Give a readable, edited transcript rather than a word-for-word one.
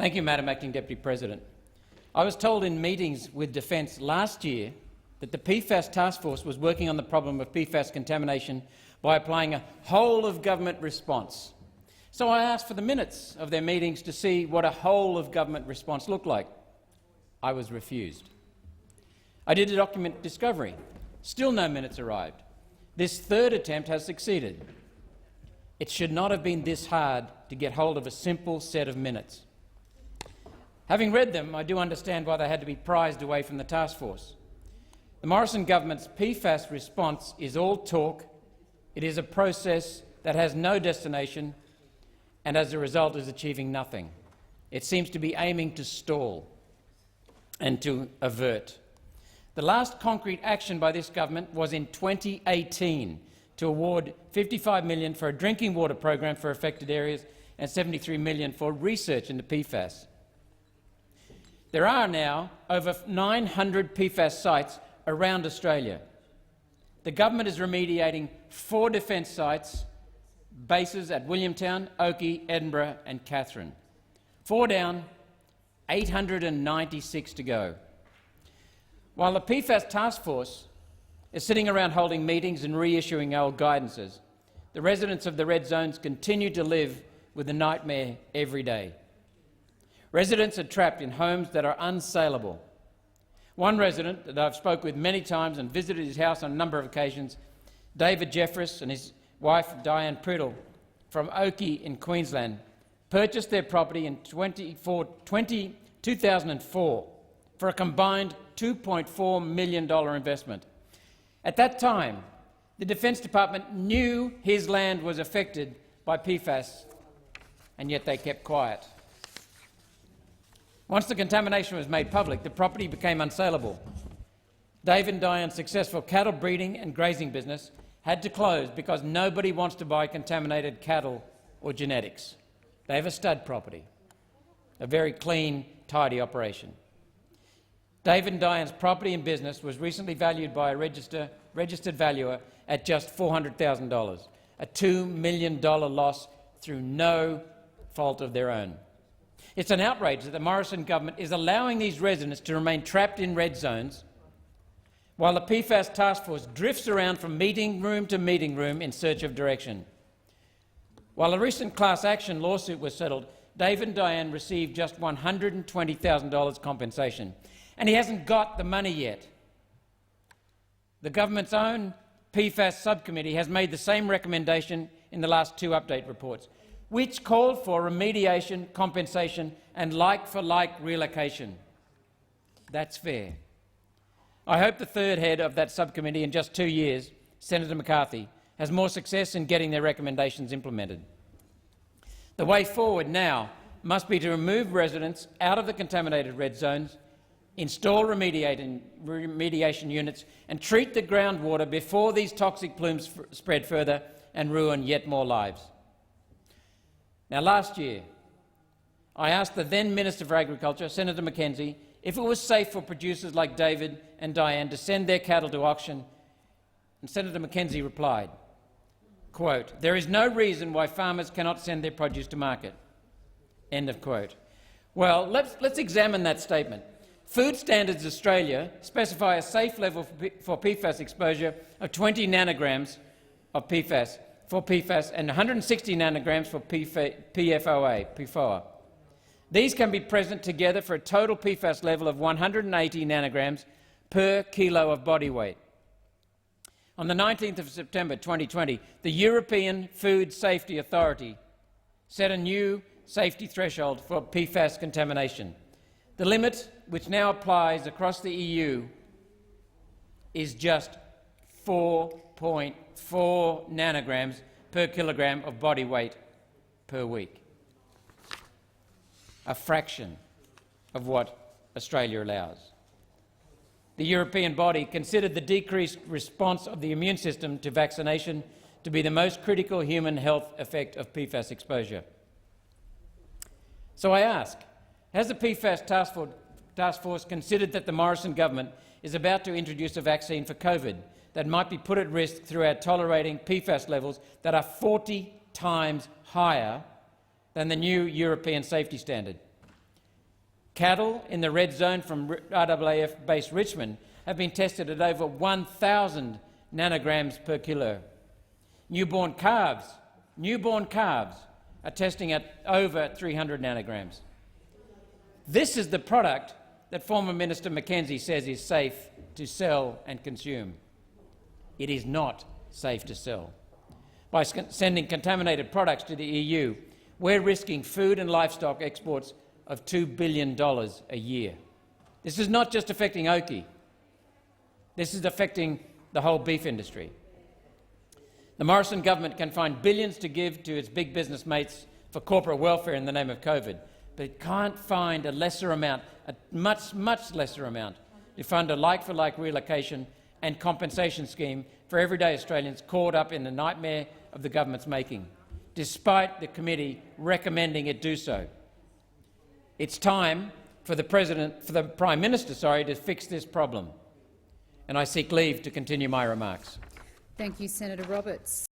Thank you, Madam Acting Deputy President. I was told in meetings with Defence last year that the PFAS Taskforce was working on the problem of PFAS contamination by applying a whole-of-government response. So I asked for the minutes of their meetings to see what a whole-of-government response looked like. I was refused. I did a document discovery. Still no minutes arrived. This third attempt has succeeded. It should not have been this hard to get hold of a simple set of minutes. Having read them, I do understand why they had to be prized away from the task force. The Morrison government's PFAS response is all talk. It is a process that has no destination and as a result is achieving nothing. It seems to be aiming to stall and to avert. The last concrete action by this government was in 2018 to award $55 million for a drinking water program for affected areas and $73 million for research into PFAS. There are now over 900 PFAS sites around Australia. The government is remediating 4 defence sites, bases at Williamtown, Oakey, Edinburgh and Katherine. 4 down, 896 to go. While the PFAS Task Force is sitting around holding meetings and reissuing old guidances, the residents of the red zones continue to live with the nightmare every day. Residents are trapped in homes that are unsaleable. One resident that I've spoken with many times and visited his house on a number of occasions, David Jeffress and his wife Diane Priddle from Oakey in Queensland, purchased their property in 2004 for a combined $2.4 million investment. At that time, the Defence Department knew his land was affected by PFAS, and yet they kept quiet. Once the contamination was made public, the property became unsaleable. Dave and Diane's successful cattle breeding and grazing business had to close because nobody wants to buy contaminated cattle or genetics. They have a stud property, a very clean, tidy operation. Dave and Diane's property and business was recently valued by a registered valuer at just $400,000, a $2 million loss through no fault of their own. It's an outrage that the Morrison government is allowing these residents to remain trapped in red zones while the PFAS Task Force drifts around from meeting room to meeting room in search of direction. While a recent class action lawsuit was settled, Dave and Diane received just $120,000 compensation, and he hasn't got the money yet. The government's own PFAS subcommittee has made the same recommendation in the last 2 update reports, which called for remediation, compensation and like-for-like relocation. That's fair. I hope the third head of that subcommittee in just 2 years, Senator McCarthy, has more success in getting their recommendations implemented. The way forward now must be to remove residents out of the contaminated red zones, install remediation units and treat the groundwater before these toxic plumes spread further and ruin yet more lives. Now, last year, I asked the then Minister for Agriculture, Senator Mackenzie, if it was safe for producers like David and Diane to send their cattle to auction, and Senator Mackenzie replied, quote, "There is no reason why farmers cannot send their produce to market." End of quote. Well, let's examine that statement. Food Standards Australia specify a safe level for PFAS exposure of 20 nanograms of PFAS and 160 nanograms for PFOA. These can be present together for a total PFAS level of 180 nanograms per kilo of body weight. On the 19th of September 2020, the European Food Safety Authority set a new safety threshold for PFAS contamination. The limit, which now applies across the EU, is just 4.4 nanograms per kilogram of body weight per week, a fraction of what Australia allows. The European body considered the decreased response of the immune system to vaccination to be the most critical human health effect of PFAS exposure. So I ask, has the PFAS Task Force considered that the Morrison government is about to introduce a vaccine for COVID that might be put at risk through our tolerating PFAS levels that are 40 times higher than the new European safety standard? Cattle in the red zone from RAAF-based Richmond have been tested at over 1,000 nanograms per kilo. Newborn calves are testing at over 300 nanograms. This is the product that former Minister Mackenzie says is safe to sell and consume. It is not safe to sell. By sending contaminated products to the EU, we're risking food and livestock exports of $2 billion a year. This is not just affecting Oakey. This is affecting the whole beef industry. The Morrison government can find billions to give to its big business mates for corporate welfare in the name of COVID, but it can't find a lesser amount, a much lesser amount, to fund a like-for-like relocation and compensation scheme for everyday Australians caught up in the nightmare of the government's making, despite the committee recommending it do so. It's time for the Prime Minister, to fix this problem, and I seek leave to continue my remarks. Thank you, Senator Roberts.